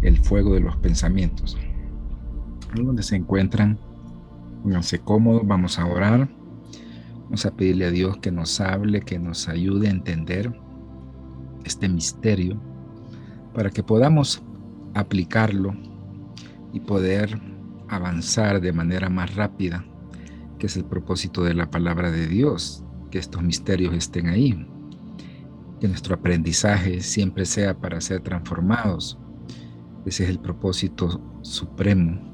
el fuego de los pensamientos. Ahí donde se encuentran, pónganse cómodos, vamos a orar. Vamos a pedirle a Dios que nos hable, que nos ayude a entender este misterio para que podamos aplicarlo y poder avanzar de manera más rápida, que es el propósito de la palabra de Dios, que estos misterios estén ahí, que nuestro aprendizaje siempre sea para ser transformados. Ese es el propósito supremo,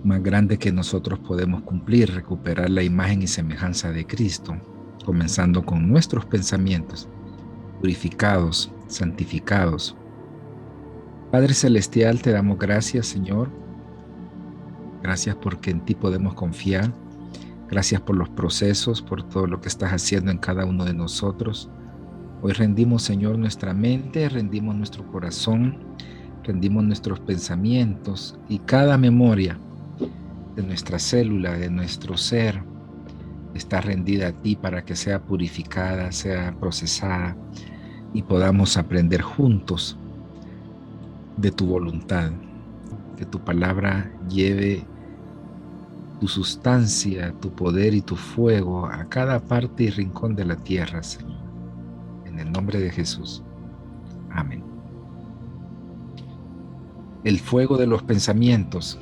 más grande que nosotros podemos cumplir, recuperar la imagen y semejanza de Cristo, comenzando con nuestros pensamientos, purificados, santificados. Padre Celestial, te damos gracias, Señor. Gracias porque en ti podemos confiar. Gracias por los procesos, por todo lo que estás haciendo en cada uno de nosotros. Hoy rendimos, Señor, nuestra mente, rendimos nuestro corazón, rendimos nuestros pensamientos y cada memoria de nuestra célula, de nuestro ser, está rendida a ti para que sea purificada, sea procesada y podamos aprender juntos de tu voluntad. Que tu palabra lleve tu sustancia, tu poder y tu fuego a cada parte y rincón de la tierra, Señor. En el nombre de Jesús. Amén. El fuego de los pensamientos.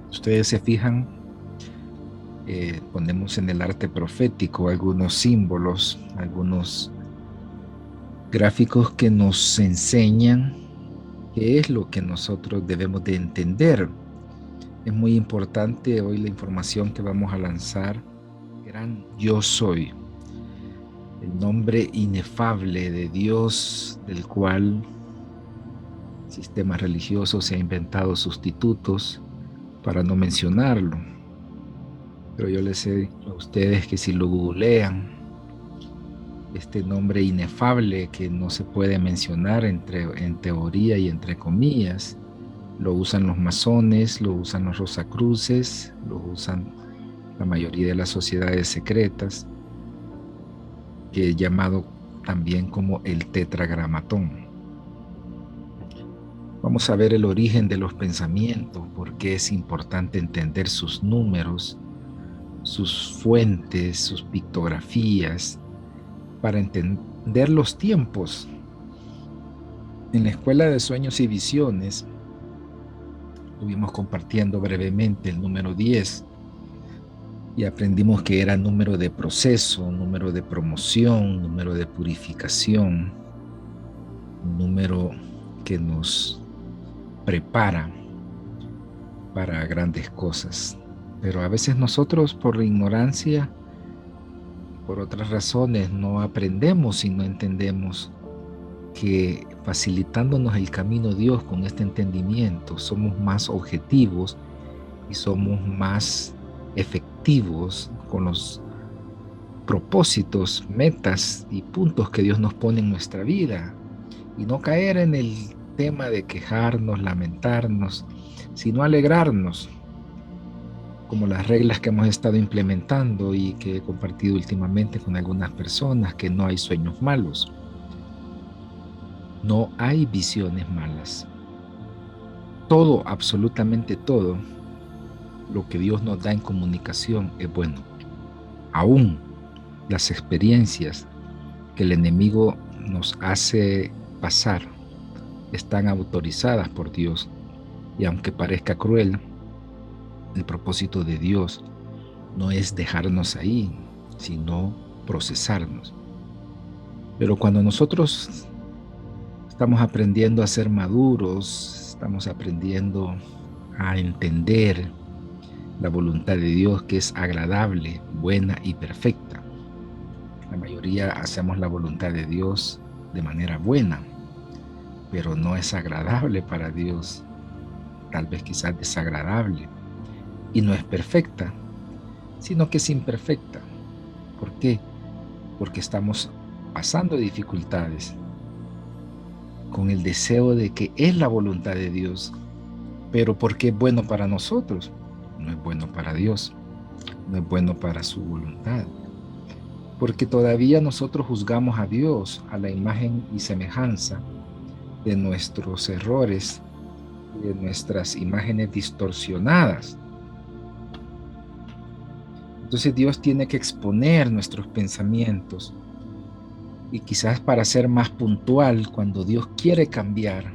Ustedes se fijan, ponemos en el arte profético algunos símbolos, algunos gráficos que nos enseñan qué es lo que nosotros debemos de entender. Es muy importante hoy la información que vamos a lanzar. Gran yo soy, el nombre inefable de Dios, del cual el sistema religioso se ha inventado sustitutos para no mencionarlo. Pero yo les he dicho a ustedes que si lo googlean, este nombre inefable que no se puede mencionar en teoría y entre comillas, lo usan los masones, lo usan los rosacruces, lo usan la mayoría de las sociedades secretas, que es llamado también como el tetragramatón. Vamos a ver el origen de los pensamientos, por qué es importante entender sus números, sus fuentes, sus pictografías, para entender los tiempos. En la Escuela de Sueños y Visiones estuvimos compartiendo brevemente el número 10 y aprendimos que era número de proceso, número de promoción, número de purificación, un número que nos prepara para grandes cosas. Pero a veces nosotros por ignorancia, por otras razones, no aprendemos y no entendemos que facilitándonos el camino Dios con este entendimiento, somos más objetivos y somos más efectivos con los propósitos, metas y puntos que Dios nos pone en nuestra vida, y no caer en el tema de quejarnos, lamentarnos, sino alegrarnos, como las reglas que hemos estado implementando y que he compartido últimamente con algunas personas, que no hay sueños malos, no hay visiones malas. Todo, absolutamente todo, lo que Dios nos da en comunicación es bueno. Aún las experiencias que el enemigo nos hace pasar están autorizadas por Dios, y aunque parezca cruel, el propósito de Dios no es dejarnos ahí, sino procesarnos. Pero cuando nosotros estamos aprendiendo a ser maduros, estamos aprendiendo a entender la voluntad de Dios, que es agradable, buena y perfecta. La mayoría hacemos la voluntad de Dios de manera buena, pero no es agradable para Dios, tal vez quizás desagradable, y no es perfecta, sino que es imperfecta. ¿Por qué? Porque estamos pasando dificultades con el deseo de que es la voluntad de Dios, pero porque es bueno para nosotros, no es bueno para Dios, no es bueno para su voluntad, porque todavía nosotros juzgamos a Dios a la imagen y semejanza de nuestros errores y de nuestras imágenes distorsionadas. Entonces Dios tiene que exponer nuestros pensamientos. Y quizás para ser más puntual, cuando Dios quiere cambiar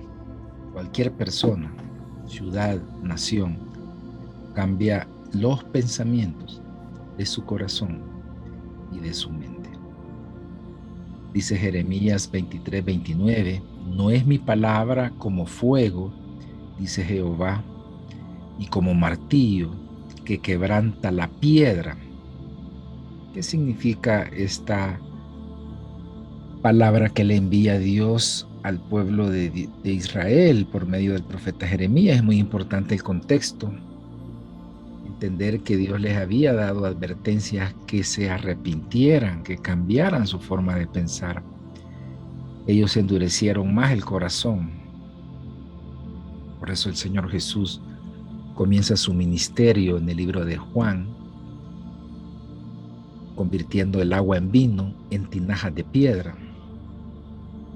cualquier persona, ciudad, nación, cambia los pensamientos de su corazón y de su mente. Dice Jeremías 23:29, no es mi palabra como fuego, dice Jehová, y como martillo que quebranta la piedra. ¿Qué significa esta palabra que le envía Dios al pueblo de Israel por medio del profeta Jeremías? Es muy importante el contexto. Entender que Dios les había dado advertencias que se arrepintieran, que cambiaran su forma de pensar. Ellos endurecieron más el corazón. Por eso el Señor Jesús comienza su ministerio en el libro de Juan, convirtiendo el agua en vino en tinajas de piedra.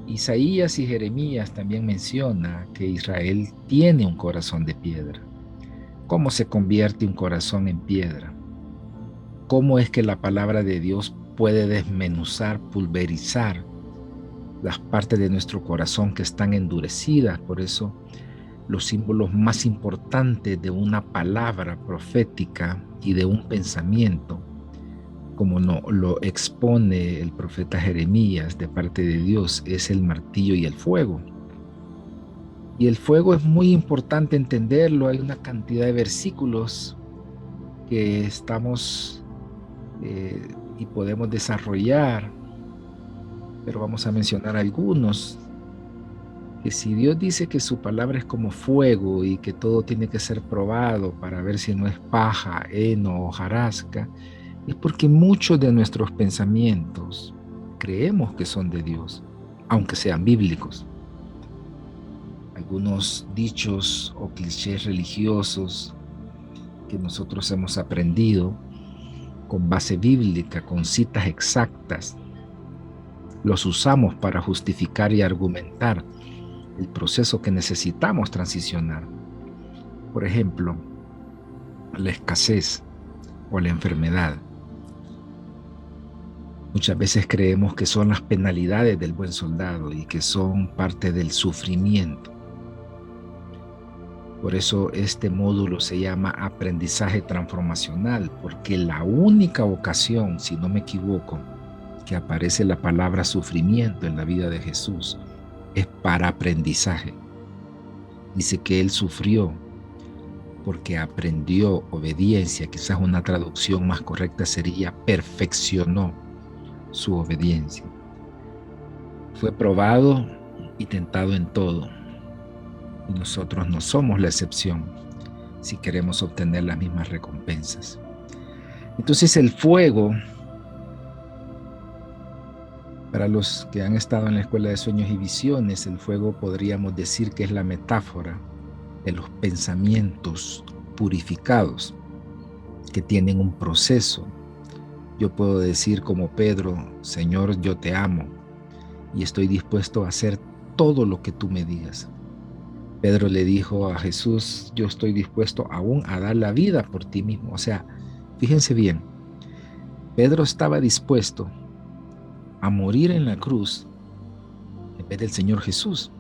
Isaías y Jeremías también menciona que Israel tiene un corazón de piedra. ¿Cómo se convierte un corazón en piedra? ¿Cómo es que la palabra de Dios puede desmenuzar, pulverizar las partes de nuestro corazón que están endurecidas? Por eso los símbolos más importantes de una palabra profética y de un pensamiento, como lo expone el profeta Jeremías de parte de Dios, es el martillo y el fuego. Y el fuego es muy importante entenderlo. Hay una cantidad de versículos que estamos y podemos desarrollar, pero vamos a mencionar algunos. Que si Dios dice que su palabra es como fuego y que todo tiene que ser probado para ver si no es paja, heno o hojarasca, es porque muchos de nuestros pensamientos creemos que son de Dios, aunque sean bíblicos. Algunos dichos o clichés religiosos que nosotros hemos aprendido con base bíblica, con citas exactas, los usamos para justificar y argumentar el proceso que necesitamos transicionar. Por ejemplo, la escasez o la enfermedad. Muchas veces creemos que son las penalidades del buen soldado y que son parte del sufrimiento. Por eso este módulo se llama aprendizaje transformacional, porque la única ocasión, si no me equivoco, que aparece la palabra sufrimiento en la vida de Jesús es para aprendizaje. Dice que Él sufrió porque aprendió obediencia. Quizás una traducción más correcta sería perfeccionó su obediencia. Fue probado y tentado en todo. Y nosotros no somos la excepción si queremos obtener las mismas recompensas. Entonces el fuego, para los que han estado en la Escuela de Sueños y Visiones, el fuego podríamos decir que es la metáfora de los pensamientos purificados que tienen un proceso. Yo puedo decir como Pedro, Señor, yo te amo y estoy dispuesto a hacer todo lo que tú me digas. Pedro le dijo a Jesús, yo estoy dispuesto aún a dar la vida por ti mismo. O sea, fíjense bien, Pedro estaba dispuesto a morir en la cruz en vez del Señor Jesús.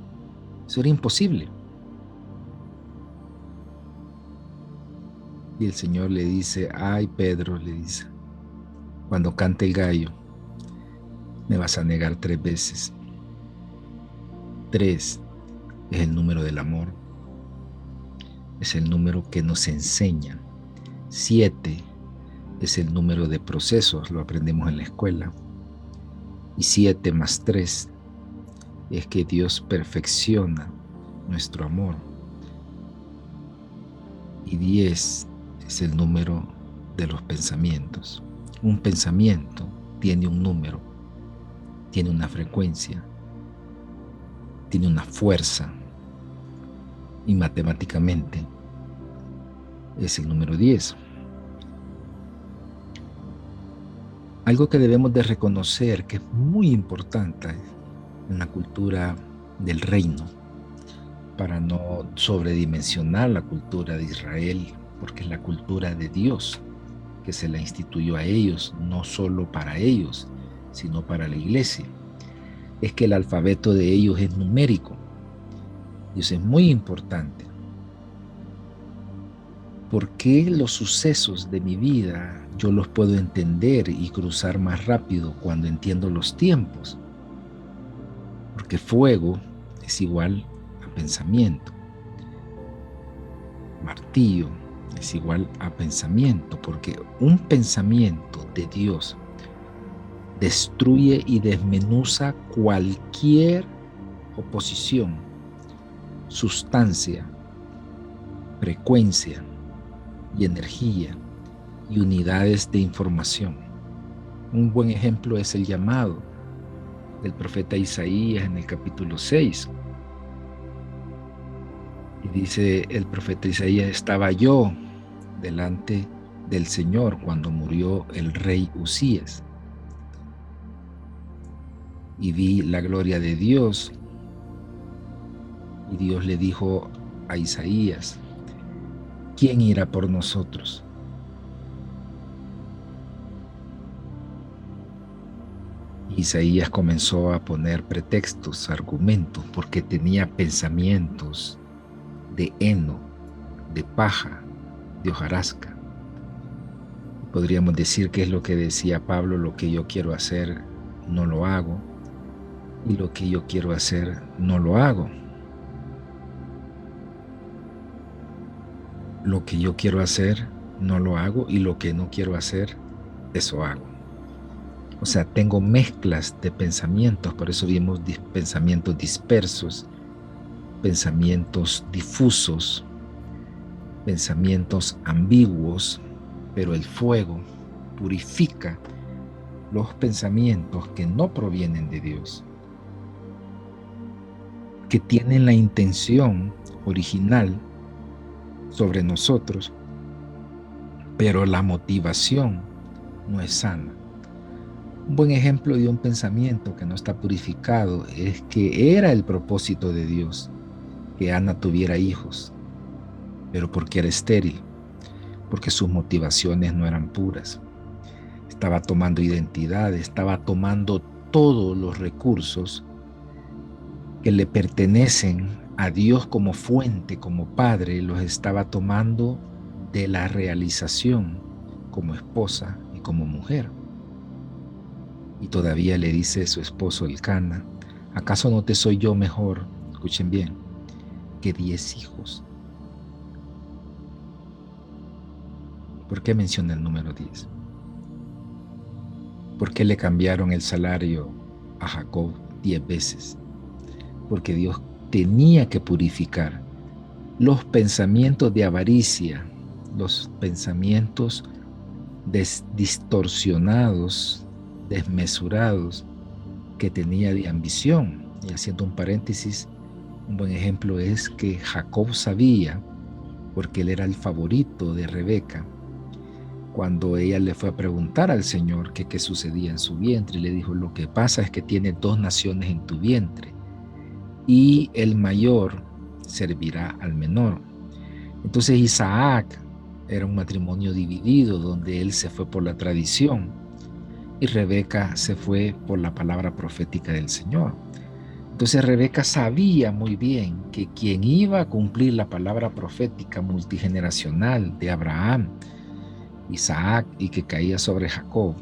Eso era imposible. Y el Señor le dice, ay Pedro, le dice, cuando cante el gallo, me vas a negar 3 veces. 3 es el número del amor. Es el número que nos enseña. 7 es el número de procesos, lo aprendemos en la escuela. Y 7 más 3 es que Dios perfecciona nuestro amor. Y 10 es el número de los pensamientos. Un pensamiento tiene un número, tiene una frecuencia, tiene una fuerza. Y matemáticamente es el número 10. Algo que debemos de reconocer que es muy importante en la cultura del reino para no sobredimensionar la cultura de Israel, porque es la cultura de Dios que se la instituyó a ellos, no solo para ellos, sino para la iglesia. Es que el alfabeto de ellos es numérico, y eso es muy importante. ¿Por qué los sucesos de mi vida yo los puedo entender y cruzar más rápido cuando entiendo los tiempos? Porque fuego es igual a pensamiento. Martillo es igual a pensamiento, porque un pensamiento de Dios destruye y desmenuza cualquier oposición, sustancia, frecuencia y energía y unidades de información. Un buen ejemplo es el llamado del profeta Isaías en el capítulo 6. Y dice el profeta Isaías: estaba yo delante del Señor cuando murió el rey Usías, y vi la gloria de Dios. Y Dios le dijo a Isaías: ¿quién irá por nosotros? Isaías comenzó a poner pretextos, argumentos, porque tenía pensamientos de heno, de paja, de hojarasca. Podríamos decir que es lo que decía Pablo: lo que yo quiero hacer no lo hago, y lo que yo quiero hacer no lo hago. Lo que yo quiero hacer no lo hago, y lo que no quiero hacer, eso hago. O sea, tengo mezclas de pensamientos, por eso vimos pensamientos dispersos, pensamientos difusos, pensamientos ambiguos, pero el fuego purifica los pensamientos que no provienen de Dios, que tienen la intención original sobre nosotros, pero la motivación no es sana. Un buen ejemplo de un pensamiento que no está purificado es que era el propósito de Dios que Ana tuviera hijos, pero porque era estéril, porque sus motivaciones no eran puras. Estaba tomando identidad, estaba tomando todos los recursos que le pertenecen a Dios como fuente, como padre, los estaba tomando de la realización como esposa y como mujer. Y todavía le dice a su esposo Elcana: ¿acaso no te soy yo mejor, escuchen bien, que 10 hijos? ¿Por qué menciona el número 10? ¿Por qué le cambiaron el salario a Jacob 10 veces? Porque Dios tenía que purificar los pensamientos de avaricia, los pensamientos distorsionados, desmesurados que tenía de ambición. Y haciendo un paréntesis, un buen ejemplo es que Jacob sabía, porque él era el favorito de Rebeca, cuando ella le fue a preguntar al Señor que qué sucedía en su vientre, y le dijo: lo que pasa es que tienes 2 naciones en tu vientre, y el mayor servirá al menor. Entonces Isaac era un matrimonio dividido, donde él se fue por la tradición y Rebeca se fue por la palabra profética del Señor. Entonces Rebeca sabía muy bien que quien iba a cumplir la palabra profética multigeneracional de Abraham, Isaac, y que caía sobre Jacob,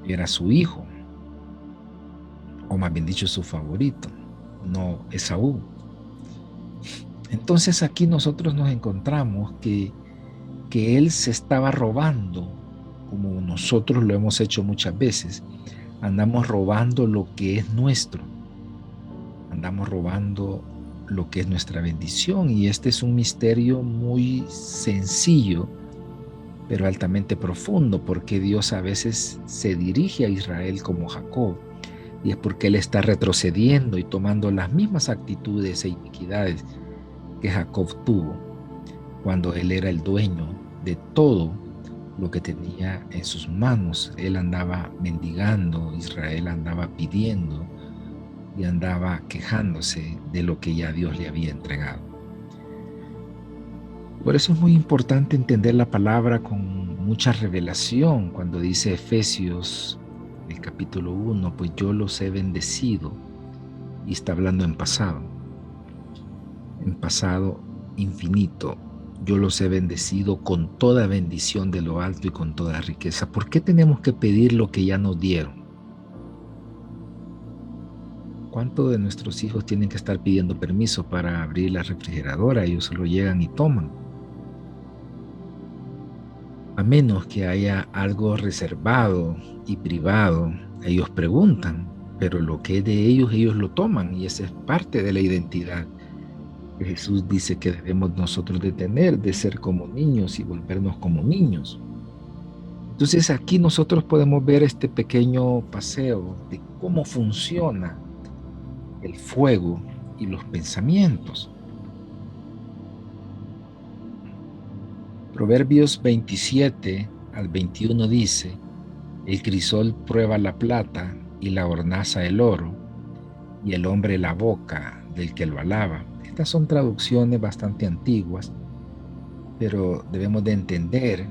era su hijo, o más bien dicho, su favorito, no Esaú. Entonces aquí nosotros nos encontramos que él se estaba robando, como nosotros lo hemos hecho muchas veces. Andamos robando lo que es nuestro, andamos robando lo que es nuestra bendición, y este es un misterio muy sencillo, pero altamente profundo, porque Dios a veces se dirige a Israel como Jacob, y es porque él está retrocediendo y tomando las mismas actitudes e iniquidades que Jacob tuvo cuando él era el dueño de todo lo que tenía en sus manos. Él andaba mendigando, Israel andaba pidiendo, y andaba quejándose de lo que ya Dios le había entregado. Por eso es muy importante entender la palabra con mucha revelación cuando dice Efesios, el capítulo 1, pues yo los he bendecido, y está hablando en pasado infinito. Yo los he bendecido con toda bendición de lo alto y con toda riqueza. ¿Por qué tenemos que pedir lo que ya nos dieron? ¿Cuántos de nuestros hijos tienen que estar pidiendo permiso para abrir la refrigeradora? Ellos solo llegan y toman. A menos que haya algo reservado y privado, ellos preguntan, pero lo que es de ellos, ellos lo toman, y esa es parte de la identidad que Jesús dice que debemos nosotros de tener, de ser como niños y volvernos como niños. Entonces aquí nosotros podemos ver este pequeño paseo de cómo funciona el fuego y los pensamientos. Proverbios 27 al 21 dice: el crisol prueba la plata y la hornaza el oro, y el hombre la boca del que lo alaba. Estas son traducciones bastante antiguas, pero debemos de entender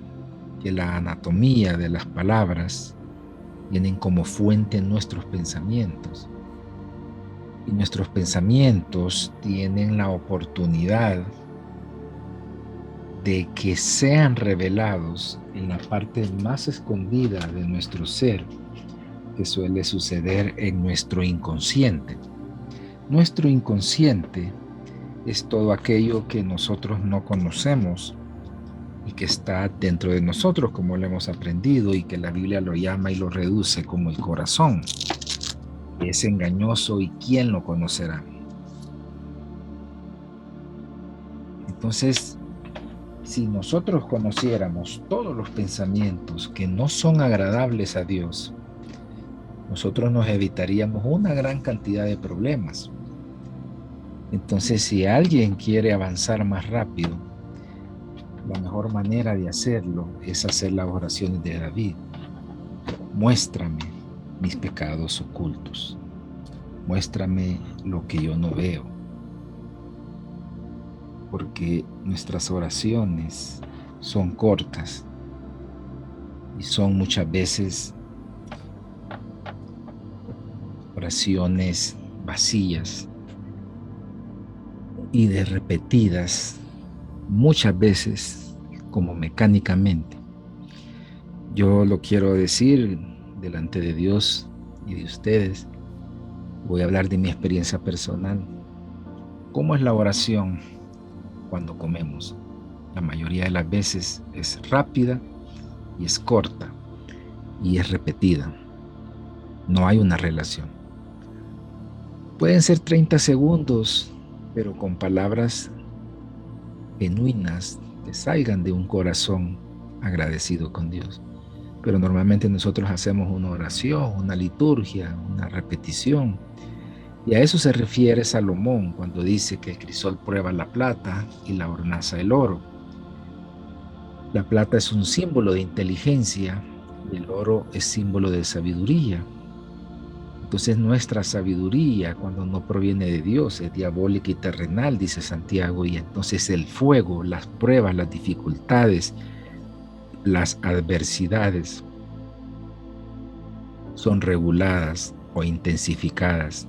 que la anatomía de las palabras tienen como fuente nuestros pensamientos. Y nuestros pensamientos tienen la oportunidad de que sean revelados en la parte más escondida de nuestro ser, que suele suceder en nuestro inconsciente. Nuestro inconsciente es todo aquello que nosotros no conocemos y que está dentro de nosotros, como lo hemos aprendido, y que la Biblia lo llama y lo reduce como el corazón. Es engañoso, y ¿quién lo conocerá? Entonces, si nosotros conociéramos todos los pensamientos que no son agradables a Dios, nosotros nos evitaríamos una gran cantidad de problemas. Entonces, si alguien quiere avanzar más rápido, la mejor manera de hacerlo es hacer las oraciones de David. Muéstrame mis pecados ocultos. Muéstrame lo que yo no veo. Porque nuestras oraciones son cortas y son muchas veces oraciones vacías y de repetidas muchas veces como mecánicamente. Yo lo quiero decir delante de Dios y de ustedes. Voy a hablar de mi experiencia personal. ¿Cómo es la oración cuando comemos? La mayoría de las veces es rápida y es corta y es repetida. No hay una relación. Pueden ser 30 segundos, pero con palabras genuinas que salgan de un corazón agradecido con Dios. Pero normalmente nosotros hacemos una oración, una liturgia, una repetición. Y a eso se refiere Salomón cuando dice que el crisol prueba la plata y la hornaza el oro. La plata es un símbolo de inteligencia y el oro es símbolo de sabiduría. Entonces nuestra sabiduría, cuando no proviene de Dios, es diabólica y terrenal, dice Santiago, y entonces el fuego, las pruebas, las dificultades, las adversidades son reguladas o intensificadas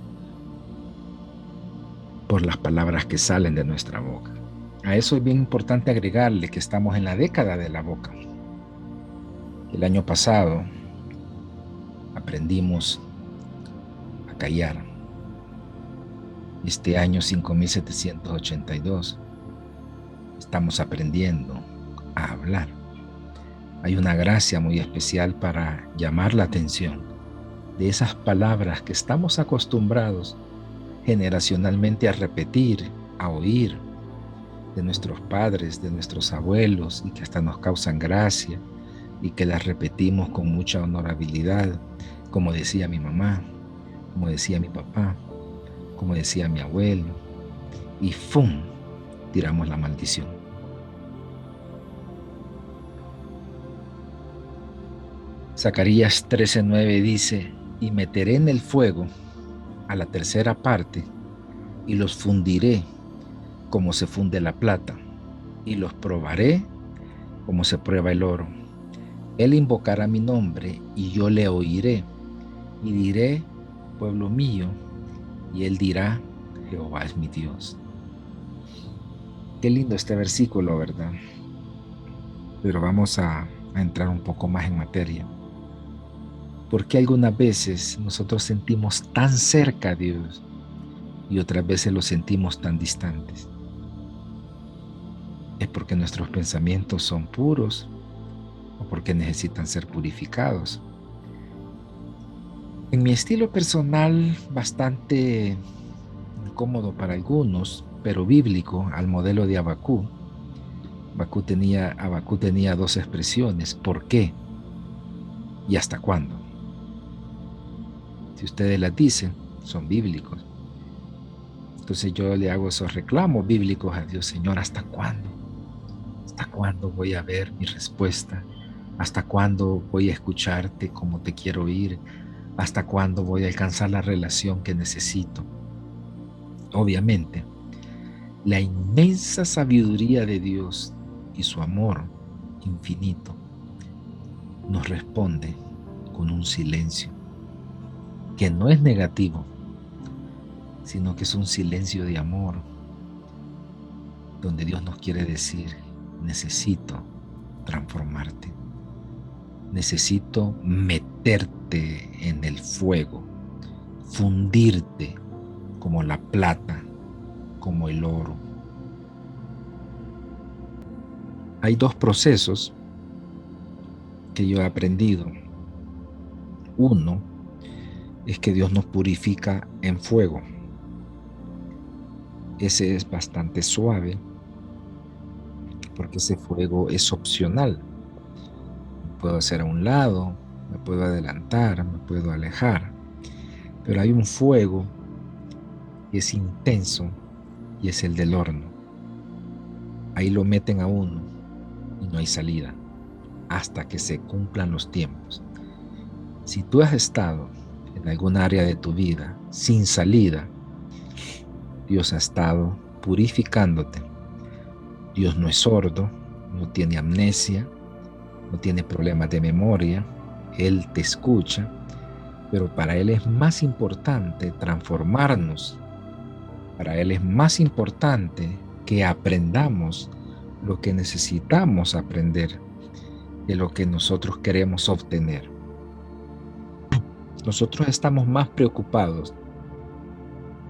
por las palabras que salen de nuestra boca. A eso es bien importante agregarle que estamos en la década de la boca. El año pasado aprendimos a callar. Este año 5782 estamos aprendiendo a hablar. Hay una gracia muy especial para llamar la atención de esas palabras que estamos acostumbrados generacionalmente a repetir, a oír de nuestros padres, de nuestros abuelos, y que hasta nos causan gracia y que las repetimos con mucha honorabilidad, como decía mi mamá, como decía mi papá, como decía mi abuelo, y ¡fum!, tiramos la maldición. Zacarías 13:9 dice: y meteré en el fuego a la tercera parte y los fundiré como se funde la plata, y los probaré como se prueba el oro. Él invocará mi nombre y yo le oiré, y diré, pueblo mío, y él dirá, Jehová es mi Dios. Qué lindo este versículo, ¿verdad? Pero vamos a entrar un poco más en materia. ¿Por qué algunas veces nosotros sentimos tan cerca a Dios y otras veces lo sentimos tan distantes? ¿Es porque nuestros pensamientos son puros o porque necesitan ser purificados? En mi estilo personal, bastante incómodo para algunos, pero bíblico, al modelo de Abacú, Abacú tenía dos expresiones: ¿por qué? ¿Y hasta cuándo? Si ustedes las dicen, son bíblicos. Entonces yo le hago esos reclamos bíblicos a Dios: Señor, ¿hasta cuándo? ¿Hasta cuándo voy a ver mi respuesta? ¿Hasta cuándo voy a escucharte como te quiero oír? ¿Hasta cuándo voy a alcanzar la relación que necesito? Obviamente, la inmensa sabiduría de Dios y su amor infinito nos responde con un silencio que no es negativo, sino que es un silencio de amor, donde Dios nos quiere decir: necesito transformarte, necesito meterte en el fuego, fundirte como la plata, como el oro. Hay dos procesos que yo he aprendido. Uno es que Dios nos purifica en fuego. Ese es bastante suave, porque ese fuego es opcional. Me puedo hacer a un lado, me puedo adelantar, me puedo alejar, pero hay un fuego que es intenso y es el del horno. Ahí lo meten a uno y no hay salida hasta que se cumplan los tiempos. Si tú has estado en algún área de tu vida sin salida, Dios ha estado purificándote. Dios no es sordo, no tiene amnesia, no tiene problemas de memoria. Él te escucha, pero para Él es más importante transformarnos. Para Él es más importante que aprendamos lo que necesitamos aprender de lo que nosotros queremos obtener. Nosotros estamos más preocupados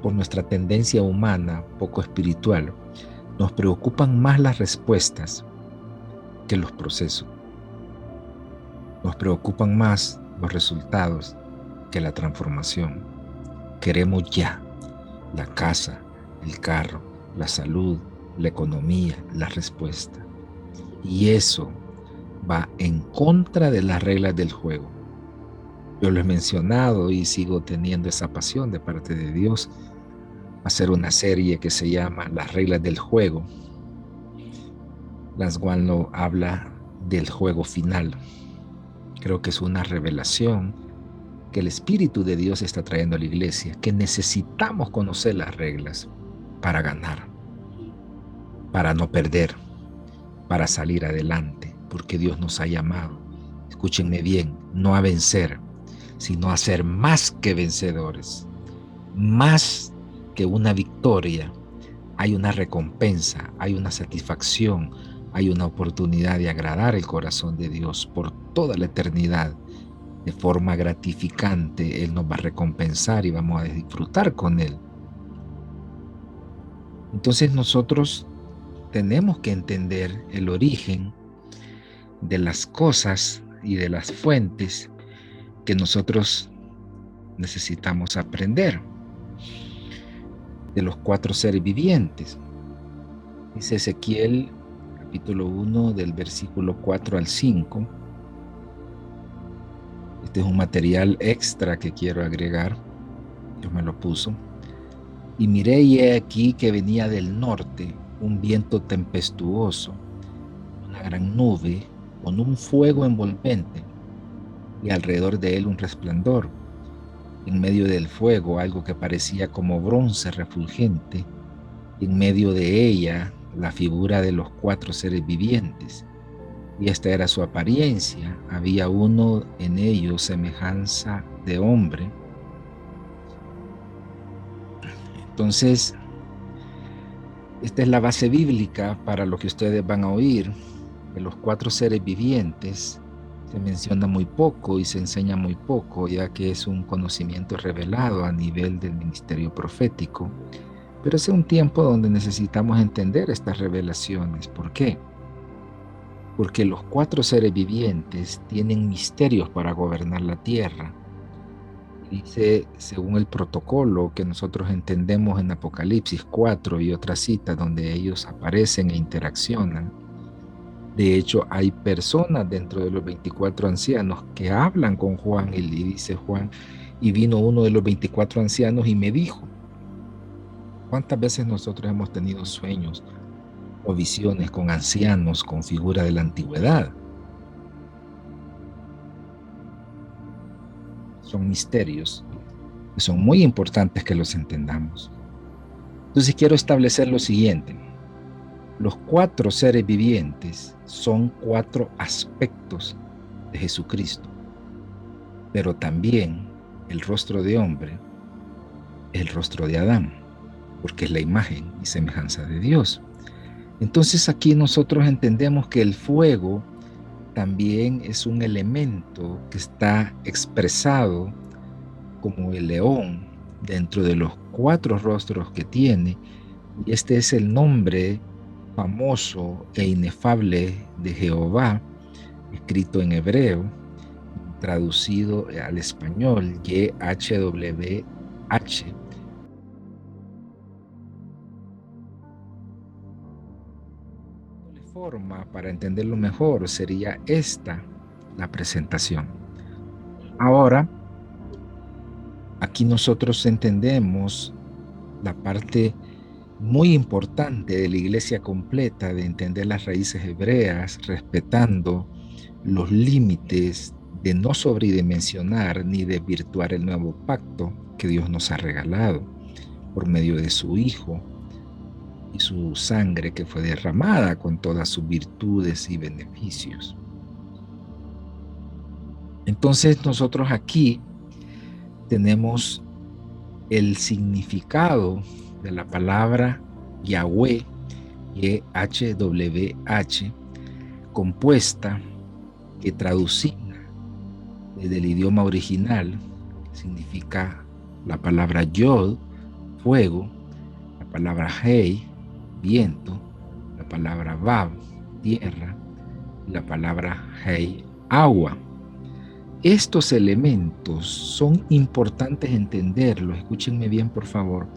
por nuestra tendencia humana poco espiritual. Nos preocupan más las respuestas que los procesos. Nos preocupan más los resultados que la transformación. Queremos ya la casa, el carro, la salud, la economía, la respuesta. Y eso va en contra de las reglas del juego. Yo lo he mencionado y sigo teniendo esa pasión de parte de Dios, hacer una serie que se llama Las reglas del juego, las cuales no habla del juego final. Creo que es una revelación que el Espíritu de Dios está trayendo a la iglesia, que necesitamos conocer las reglas para ganar, para no perder, para salir adelante, porque Dios nos ha llamado, escúchenme bien, no a vencer, sino a ser más que vencedores, más que una victoria. Hay una recompensa, hay una satisfacción, hay una oportunidad de agradar el corazón de Dios por toda la eternidad. De forma gratificante, Él nos va a recompensar y vamos a disfrutar con Él. Entonces nosotros tenemos que entender el origen de las cosas y de las fuentes que nosotros necesitamos aprender. De los 4 seres vivientes. Dice Ezequiel, capítulo 1, del versículo 4 al 5. Este es un material extra que quiero agregar. Dios me lo puso. Y miré y he aquí que venía del norte un viento tempestuoso, una gran nube con un fuego envolvente y alrededor de él un resplandor. en medio del fuego algo que parecía como bronce refulgente, y en medio de ella la figura de los 4 seres vivientes. Y esta era su apariencia. Había uno en ellos semejanza de hombre. Entonces, esta es la base bíblica para lo que ustedes van a oír. De los 4 seres vivientes se menciona muy poco y se enseña muy poco, ya que es un conocimiento revelado a nivel del ministerio profético. Pero es un tiempo donde necesitamos entender estas revelaciones. ¿Por qué? Porque los 4 seres vivientes tienen misterios para gobernar la tierra. Dice, según el protocolo que nosotros entendemos en Apocalipsis 4 y otras citas donde ellos aparecen e interaccionan. De hecho, hay personas dentro de los 24 ancianos que hablan con Juan y le dice Juan, y vino uno de los 24 ancianos y me dijo, ¿cuántas veces nosotros hemos tenido sueños o visiones con ancianos, con figuras de la antigüedad? Son misterios que son muy importantes que los entendamos. Entonces quiero establecer lo siguiente. Los 4 seres vivientes son 4 aspectos de Jesucristo, pero también el rostro de hombre es el rostro de Adán, porque es la imagen y semejanza de Dios. Entonces aquí nosotros entendemos que el fuego también es un elemento que está expresado como el león dentro de los 4 rostros que tiene, y este es el nombre famoso e inefable de Jehová, escrito en hebreo, traducido al español, YHWH. La forma para entenderlo mejor sería esta, la presentación. Ahora, aquí nosotros entendemos la parte muy importante de la iglesia completa, de entender las raíces hebreas, respetando los límites de no sobredimensionar ni desvirtuar el nuevo pacto que Dios nos ha regalado por medio de su Hijo y su sangre que fue derramada con todas sus virtudes y beneficios. Entonces nosotros aquí tenemos el significado de la palabra Yahweh, YHWH, compuesta, que traducida desde el idioma original significa la palabra Yod, fuego, la palabra Hei, viento, la palabra Vav, tierra, y la palabra Hei, agua. Estos elementos son importantes entenderlos, escúchenme bien por favor.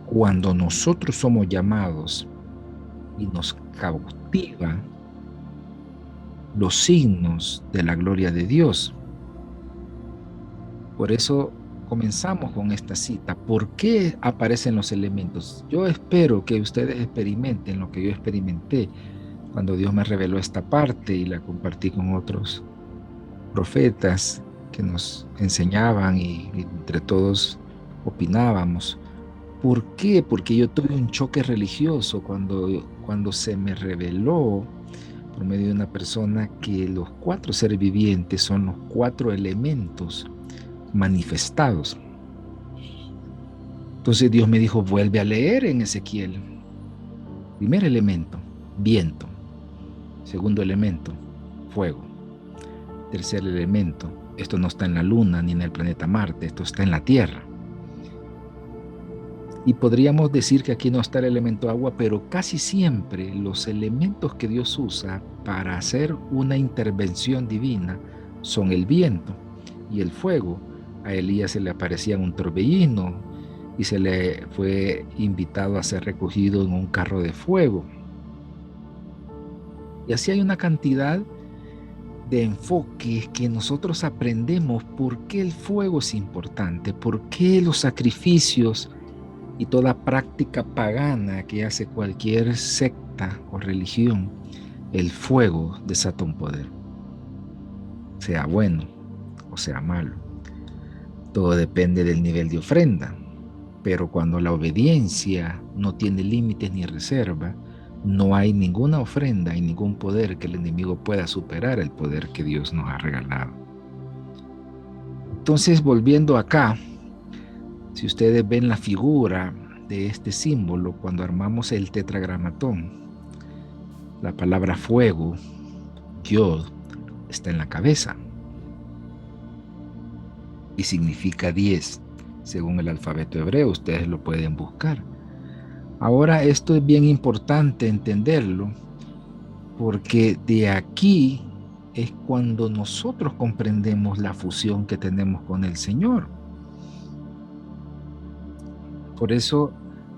Cuando nosotros somos llamados y nos cautivan los signos de la gloria de Dios. Por eso comenzamos con esta cita. ¿Por qué aparecen los elementos? Yo espero que ustedes experimenten lo que yo experimenté cuando Dios me reveló esta parte y la compartí con otros profetas que nos enseñaban y entre todos opinábamos. ¿Por qué? Porque yo tuve un choque religioso cuando se me reveló por medio de una persona que los 4 seres vivientes son los 4 elementos manifestados. Entonces Dios me dijo, vuelve a leer en Ezequiel. Primer elemento, viento. Segundo elemento, fuego. Tercer elemento, esto no está en la luna ni en el planeta Marte, esto está en la Tierra. Y podríamos decir que aquí no está el elemento agua, pero casi siempre los elementos que Dios usa para hacer una intervención divina son el viento y el fuego. A Elías se le aparecía un torbellino y se le fue invitado a ser recogido en un carro de fuego. Y así hay una cantidad de enfoques que nosotros aprendemos por qué el fuego es importante, por qué los sacrificios y toda práctica pagana que hace cualquier secta o religión, el fuego desata un poder, sea bueno o sea malo. Todo depende del nivel de ofrenda. Pero cuando la obediencia no tiene límites ni reserva, no hay ninguna ofrenda y ningún poder que el enemigo pueda superar el poder que Dios nos ha regalado. Entonces, volviendo acá, si ustedes ven la figura de este símbolo, cuando armamos el tetragramatón, la palabra fuego, Yod, está en la cabeza y significa 10, según el alfabeto hebreo. Ustedes lo pueden buscar. Ahora, esto es bien importante entenderlo, porque de aquí es cuando nosotros comprendemos la fusión que tenemos con el Señor. Por eso,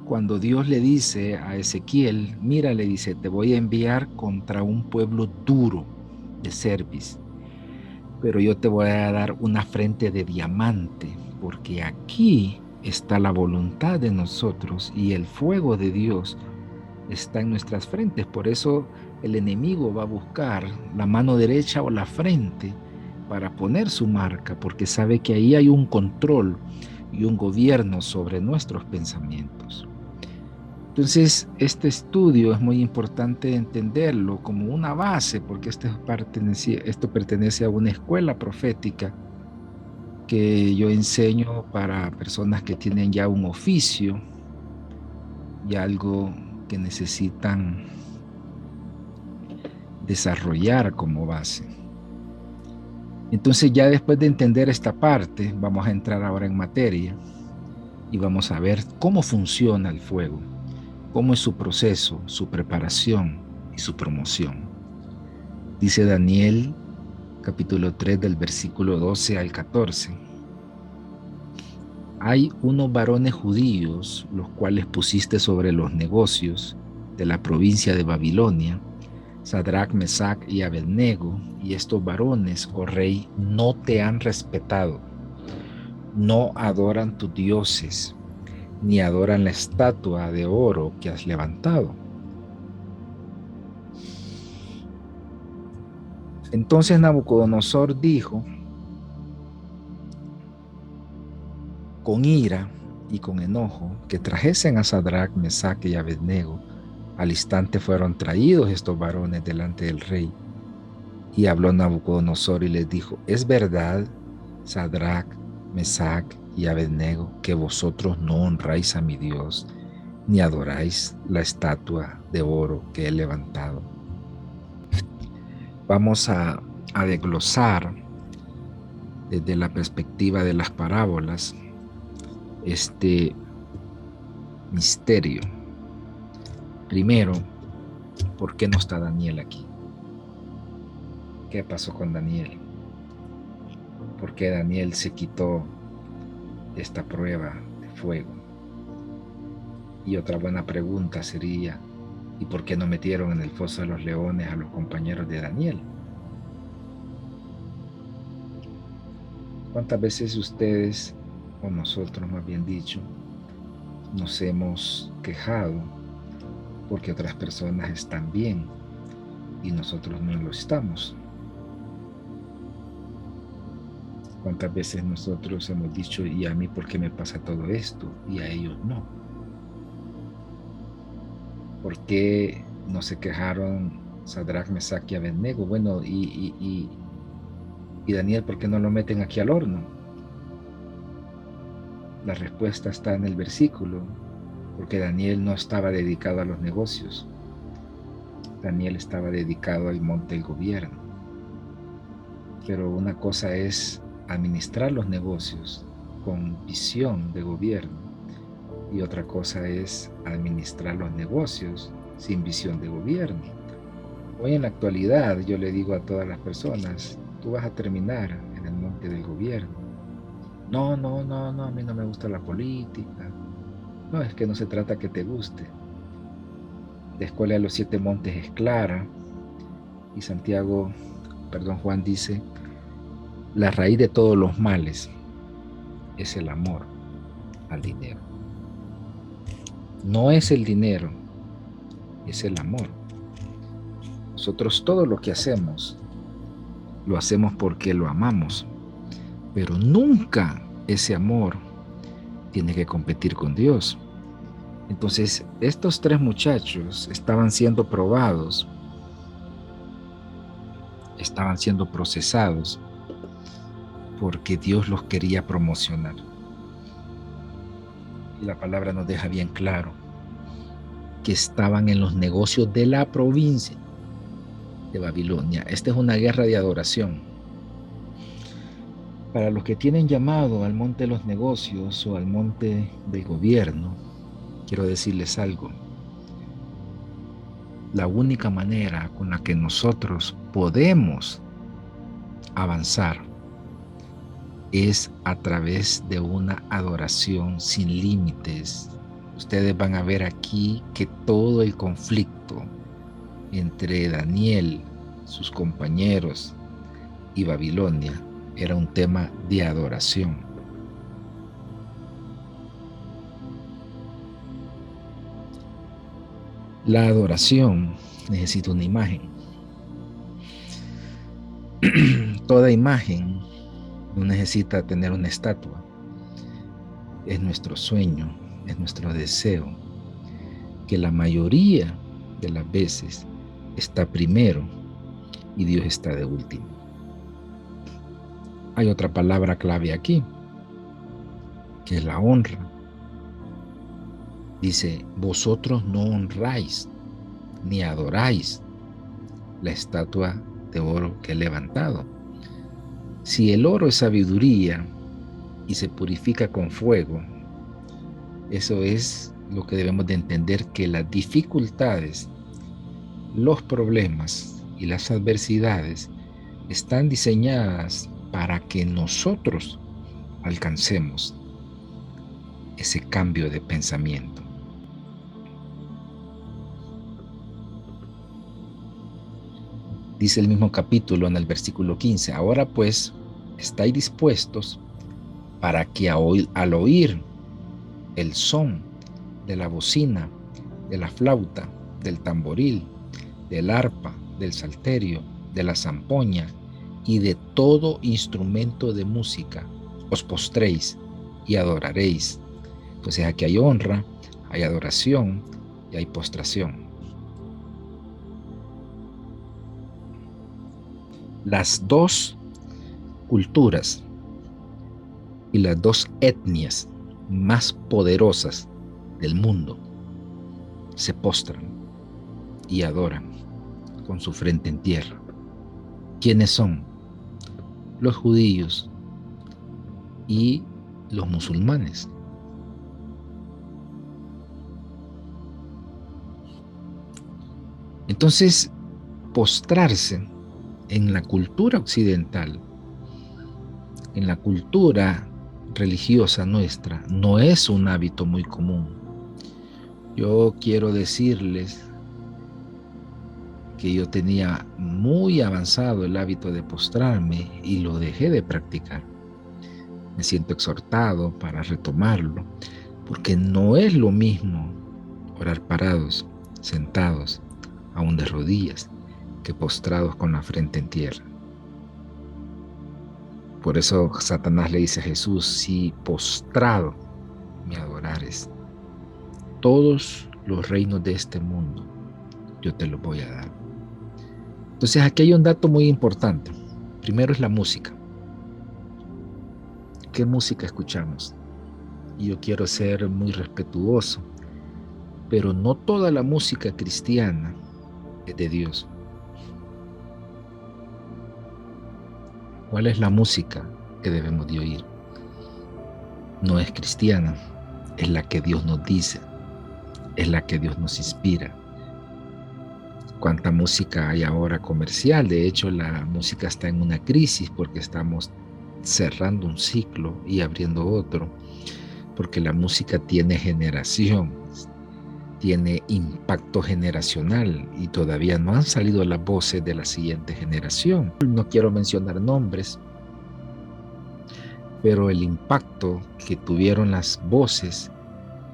cuando Dios le dice a Ezequiel, mira, le dice, te voy a enviar contra un pueblo duro de cerviz, pero yo te voy a dar una frente de diamante, porque aquí está la voluntad de nosotros y el fuego de Dios está en nuestras frentes. Por eso el enemigo va a buscar la mano derecha o la frente para poner su marca, porque sabe que ahí hay un control y un gobierno sobre nuestros pensamientos. Entonces, este estudio es muy importante entenderlo como una base, porque esto pertenece a una escuela profética que yo enseño para personas que tienen ya un oficio y algo que necesitan desarrollar como base. Entonces, ya después de entender esta parte, vamos a entrar ahora en materia y vamos a ver cómo funciona el fuego, cómo es su proceso, su preparación y su promoción. Dice Daniel, capítulo 3, del versículo 12 al 14. Hay unos varones judíos, los cuales pusiste sobre los negocios de la provincia de Babilonia, Sadrach, Mesach y Abednego, y estos varones, oh rey, no te han respetado, no adoran tus dioses, ni adoran la estatua de oro que has levantado. Entonces Nabucodonosor dijo, con ira y con enojo, que trajesen a Sadrach, Mesach y Abednego. Al instante fueron traídos estos varones delante del rey. Y habló Nabucodonosor y les dijo, es verdad, Sadrach, Mesach y Abednego, que vosotros no honráis a mi Dios, ni adoráis la estatua de oro que he levantado. Vamos a desglosar desde la perspectiva de las parábolas este misterio. Primero, ¿por qué no está Daniel aquí? ¿Qué pasó con Daniel? ¿Por qué Daniel se quitó esta prueba de fuego? Y otra buena pregunta sería, ¿y por qué no metieron en el foso de los leones a los compañeros de Daniel? ¿Cuántas veces ustedes, o nosotros más bien dicho, nos hemos quejado porque otras personas están bien y nosotros no lo estamos? ¿Cuántas veces nosotros hemos dicho, y a mí por qué me pasa todo esto y a ellos no? ¿Por qué no se quejaron Sadrach, Mesach y Abednego? Bueno, y Daniel, ¿por qué no lo meten aquí al horno? La respuesta está en el versículo, porque Daniel no estaba dedicado a los negocios. Daniel estaba dedicado al monte del gobierno. Pero una cosa es administrar los negocios con visión de gobierno y otra cosa es administrar los negocios sin visión de gobierno. Hoy en la actualidad yo le digo a todas las personas, tú vas a terminar en el monte del gobierno. No, a mí no me gusta la política. No, es que no se trata que te guste. La escuela de los 7 montes es clara y Juan dice, la raíz de todos los males es el amor al dinero. No es el dinero, es el amor. Nosotros todo lo que hacemos, lo hacemos porque lo amamos, pero nunca ese amor tiene que competir con Dios. Entonces, estos 3 muchachos estaban siendo probados, estaban siendo procesados, porque Dios los quería promocionar. Y la palabra nos deja bien claro que estaban en los negocios de la provincia de Babilonia. Esta es una guerra de adoración. Para los que tienen llamado al monte de los negocios o al monte del gobierno, quiero decirles algo. La única manera con la que nosotros podemos avanzar es a través de una adoración sin límites. Ustedes van a ver aquí que todo el conflicto entre Daniel, sus compañeros y Babilonia era un tema de adoración. La adoración necesita una imagen. Toda imagen no necesita tener una estatua. Es nuestro sueño, es nuestro deseo, que la mayoría de las veces está primero y Dios está de último. Hay otra palabra clave aquí, que es la honra. Dice, vosotros no honráis ni adoráis la estatua de oro que he levantado. Si el oro es sabiduría y se purifica con fuego, eso es lo que debemos de entender, que las dificultades, los problemas y las adversidades están diseñadas para que nosotros alcancemos ese cambio de pensamiento. Dice el mismo capítulo en el versículo 15, ahora pues, estáis dispuestos para que al oír el son de la bocina, de la flauta, del tamboril, del arpa, del salterio, de la zampoña y de todo instrumento de música, os postréis y adoraréis. Entonces aquí hay honra, hay adoración y hay postración. Las 2 culturas y las 2 etnias más poderosas del mundo se postran y adoran con su frente en tierra. ¿Quiénes son? Los judíos y los musulmanes. Entonces, postrarse en la cultura occidental, en la cultura religiosa nuestra, no es un hábito muy común. Yo quiero decirles que yo tenía muy avanzado el hábito de postrarme y lo dejé de practicar. Me siento exhortado para retomarlo, porque no es lo mismo orar parados, sentados, aún de rodillas, que postrados con la frente en tierra. Por eso Satanás le dice a Jesús, si postrado me adorares, todos los reinos de este mundo yo te los voy a dar. Entonces aquí hay un dato muy importante. Primero es la música. ¿Qué música escuchamos? Y yo quiero ser muy respetuoso, pero no toda la música cristiana es de Dios. ¿Cuál es la música que debemos de oír? No es cristiana, es la que Dios nos dice, es la que Dios nos inspira. ¿Cuánta música hay ahora comercial? De hecho, la música está en una crisis porque estamos cerrando un ciclo y abriendo otro, porque la música tiene generación, tiene impacto generacional y todavía no han salido las voces de la siguiente generación. No quiero mencionar nombres, pero el impacto que tuvieron las voces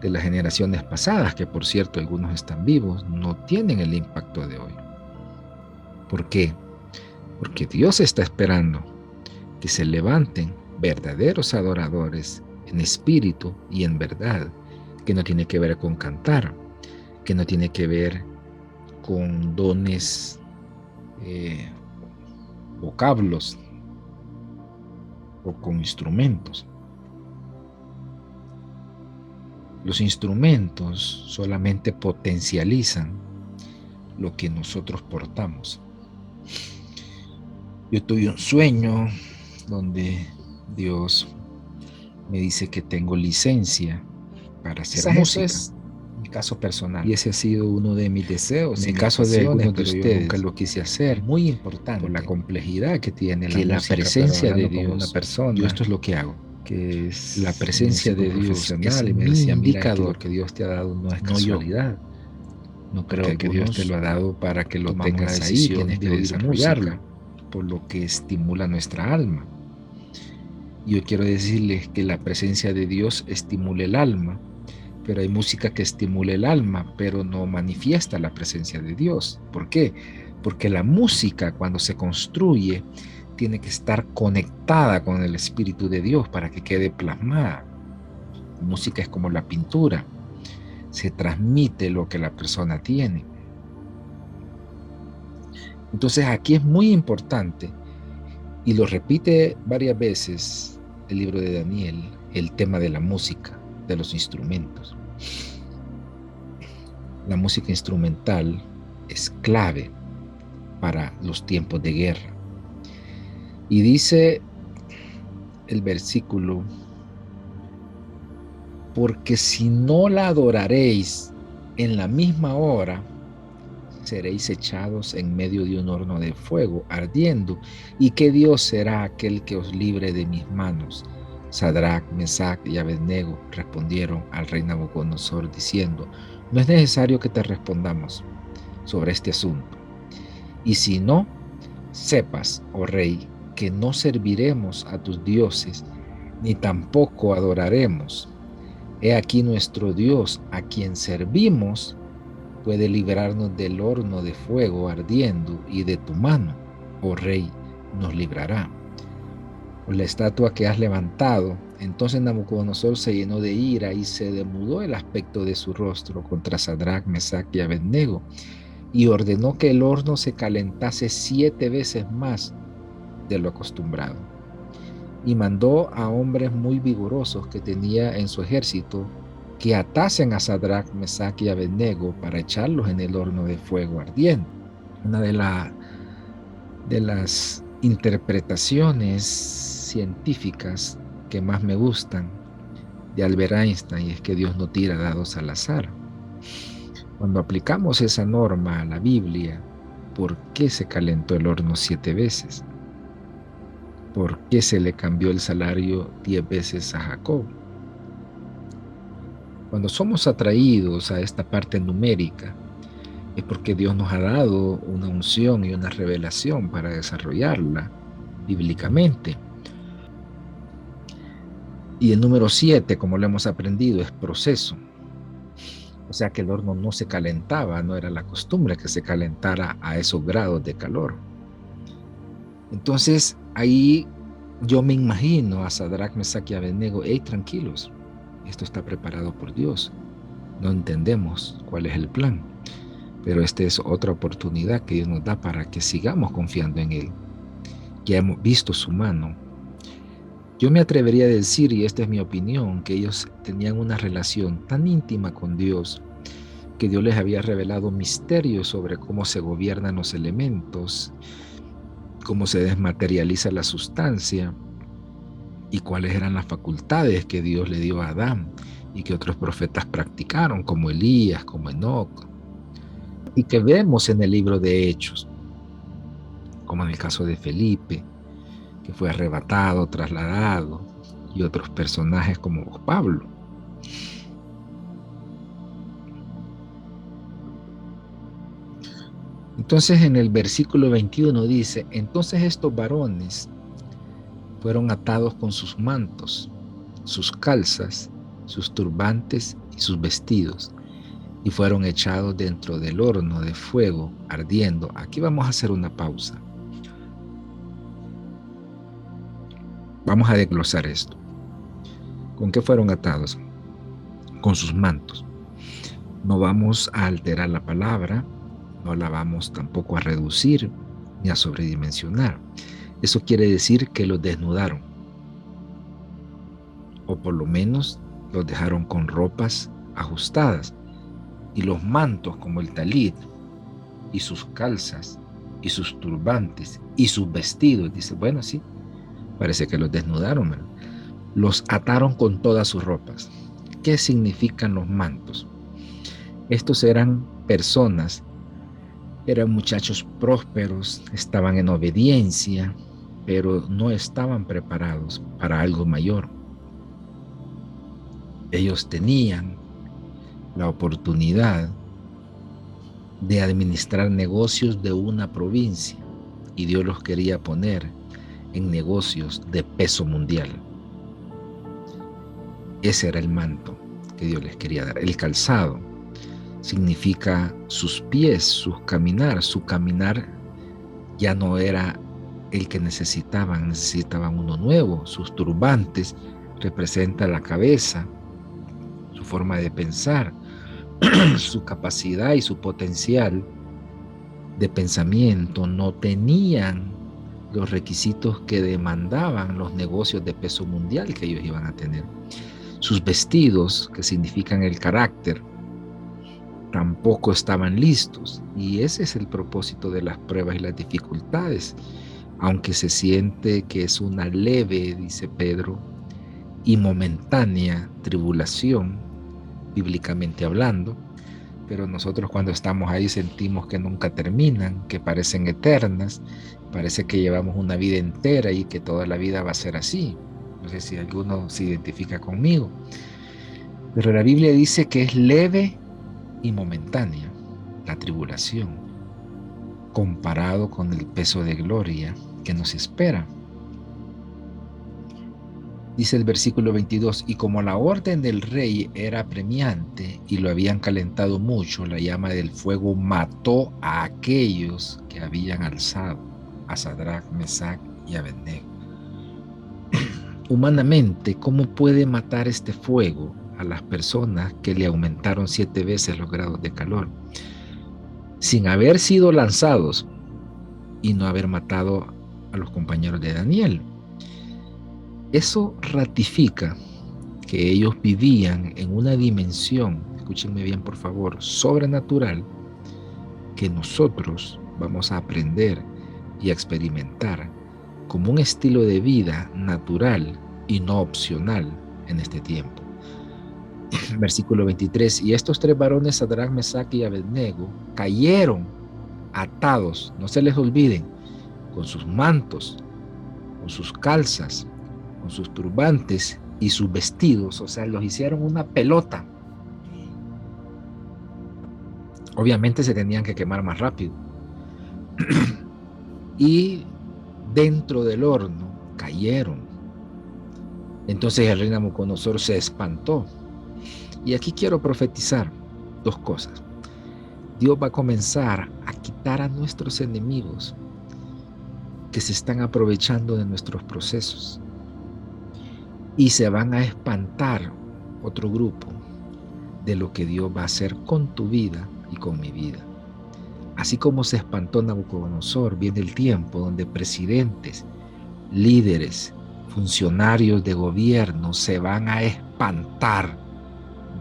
de las generaciones pasadas, que por cierto algunos están vivos, no tienen el impacto de hoy. ¿Por qué? Porque Dios está esperando que se levanten verdaderos adoradores en espíritu y en verdad, que no tiene que ver con cantar, que no tiene que ver con dones, vocablos o con instrumentos. Los instrumentos solamente potencializan lo que nosotros portamos. Yo tuve un sueño donde Dios me dice que tengo licencia para hacer música. Eso es mi caso personal. Y ese ha sido uno de mis deseos. En el caso de algunos de ustedes, yo nunca lo quise hacer. Muy importante. Por la complejidad que tiene la música, presencia de Dios. Una persona, yo esto es lo que hago. Que es la presencia de Dios es y me decía, indicador que Dios te ha dado no es casualidad. No creo que Dios te lo ha dado para que lo tengas ahí, tienes que desarrollarlo, por lo que estimula nuestra alma. Yo quiero decirles que la presencia de Dios estimula el alma, pero hay música que estimula el alma, pero no manifiesta la presencia de Dios. ¿Por qué? Porque la música, cuando se construye, tiene que estar conectada con el Espíritu de Dios para que quede plasmada. La música es como la pintura, se transmite lo que la persona tiene. Entonces aquí es muy importante, y lo repite varias veces el libro de Daniel, el tema de la música, de los instrumentos. La música instrumental es clave para los tiempos de guerra. Y dice el versículo, porque si no la adoraréis en la misma hora, seréis echados en medio de un horno de fuego ardiendo. ¿Y qué Dios será aquel que os libre de mis manos? Sadrach, Mesach y Abednego respondieron al rey Nabucodonosor diciendo, no es necesario que te respondamos sobre este asunto. Y si no, sepas, oh rey, que no serviremos a tus dioses, ni tampoco adoraremos. He aquí nuestro Dios, a quien servimos, puede librarnos del horno de fuego ardiendo, y de tu mano, oh rey, nos librará. Por la estatua que has levantado. Entonces Nabucodonosor se llenó de ira y se demudó el aspecto de su rostro contra Sadrach, Mesach y Abednego, y ordenó que el horno se calentase 7 veces más de lo acostumbrado. Y mandó a hombres muy vigorosos que tenía en su ejército que atasen a Sadrach, Mesach y Abednego para echarlos en el horno de fuego ardiente. Una de las interpretaciones científicas que más me gustan de Albert Einstein es que Dios no tira dados al azar. Cuando aplicamos esa norma a la Biblia, ¿por qué se calentó el horno 7 veces? ¿Por qué se le cambió el salario 10 veces a Jacob? Cuando somos atraídos a esta parte numérica, es porque Dios nos ha dado una unción y una revelación para desarrollarla bíblicamente. Y el número 7, como lo hemos aprendido, es proceso. O sea que el horno no se calentaba, no era la costumbre que se calentara a esos grados de calor. Entonces ahí yo me imagino a Sadrach, Mesach y Abednego, hey, tranquilos, esto está preparado por Dios. No entendemos cuál es el plan, pero esta es otra oportunidad que Dios nos da para que sigamos confiando en Él. Ya hemos visto su mano. Yo me atrevería a decir, y esta es mi opinión, que ellos tenían una relación tan íntima con Dios que Dios les había revelado misterios sobre cómo se gobiernan los elementos, cómo se desmaterializa la sustancia y cuáles eran las facultades que Dios le dio a Adán y que otros profetas practicaron, como Elías, como Enoc, y que vemos en el libro de Hechos, como en el caso de Felipe, que fue arrebatado, trasladado, y otros personajes como Pablo. Entonces en el versículo 21 dice, entonces estos varones fueron atados con sus mantos, sus calzas, sus turbantes y sus vestidos, y fueron echados dentro del horno de fuego ardiendo. Aquí vamos a hacer una pausa. Vamos a desglosar esto. ¿Con qué fueron atados? Con sus mantos. No vamos a alterar la palabra, no la vamos tampoco a reducir ni a sobredimensionar. Eso quiere decir que los desnudaron, o por lo menos los dejaron con ropas ajustadas. Y los mantos como el talit y sus calzas y sus turbantes y sus vestidos, dice, bueno, sí, parece que los desnudaron, ¿verdad? Los ataron con todas sus ropas. ¿Qué significan los mantos? Estos eran personas, eran muchachos prósperos, estaban en obediencia, pero no estaban preparados para algo mayor. Ellos tenían la oportunidad de administrar negocios de una provincia y Dios los quería poner en negocios de peso mundial. Ese era el manto que Dios les quería dar. El calzado significa sus pies, su caminar ya no era el que necesitaban uno nuevo. Sus turbantes representan la cabeza, su forma de pensar, su capacidad y su potencial de pensamiento no tenían los requisitos que demandaban los negocios de peso mundial que ellos iban a tener. Sus vestidos, que significan el carácter, tampoco estaban listos. Y ese es el propósito de las pruebas y las dificultades. Aunque se siente que es una leve, dice Pedro, y momentánea tribulación, bíblicamente hablando, pero nosotros cuando estamos ahí sentimos que nunca terminan, que parecen eternas, parece que llevamos una vida entera y que toda la vida va a ser así. No sé si alguno se identifica conmigo, pero la Biblia dice que es leve y momentánea la tribulación, comparado con el peso de gloria que nos espera. Dice el versículo 22, y como la orden del rey era apremiante y lo habían calentado mucho, la llama del fuego mató a aquellos que habían alzado a Sadrach, Mesach y Abednego. Humanamente, ¿cómo puede matar este fuego a las personas que le aumentaron 7 veces los grados de calor? Sin haber sido lanzados y no haber matado a los compañeros de Daniel. Eso ratifica que ellos vivían en una dimensión, escúchenme bien por favor, sobrenatural, que nosotros vamos a aprender y a experimentar como un estilo de vida natural y no opcional en este tiempo. Versículo 23, y estos 3 varones, Sadrach, Mesach y Abednego, cayeron atados, no se les olviden, con sus mantos, con sus calzas, con sus turbantes y sus vestidos, o sea, los hicieron una pelota. Obviamente se tenían que quemar más rápido. Y dentro del horno cayeron. Entonces el rey Nabucodonosor se espantó. Y aquí quiero profetizar 2 cosas. Dios va a comenzar a quitar a nuestros enemigos que se están aprovechando de nuestros procesos. Y se van a espantar otro grupo de lo que Dios va a hacer con tu vida y con mi vida. Así como se espantó Nabucodonosor, viene el tiempo donde presidentes, líderes, funcionarios de gobierno se van a espantar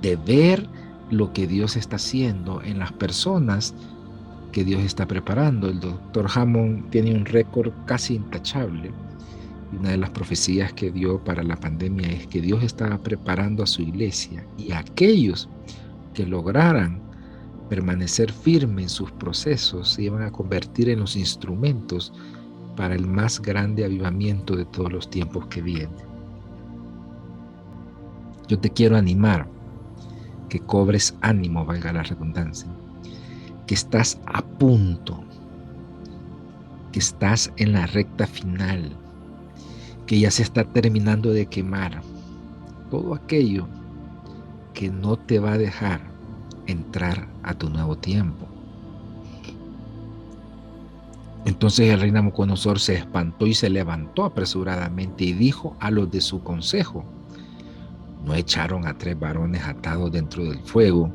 de ver lo que Dios está haciendo en las personas que Dios está preparando. El doctor Hammond tiene un récord casi intachable. Y una de las profecías que dio para la pandemia es que Dios estaba preparando a su iglesia y a aquellos que lograran permanecer firmes en sus procesos se iban a convertir en los instrumentos para el más grande avivamiento de todos los tiempos que vienen. Yo te quiero animar que cobres ánimo, valga la redundancia, que estás a punto, que estás en la recta final, que ya se está terminando de quemar todo aquello que no te va a dejar entrar a tu nuevo tiempo. Entonces el rey Nabucodonosor se espantó y se levantó apresuradamente y dijo a los de su consejo: ¿no echaron a 3 varones atados dentro del fuego?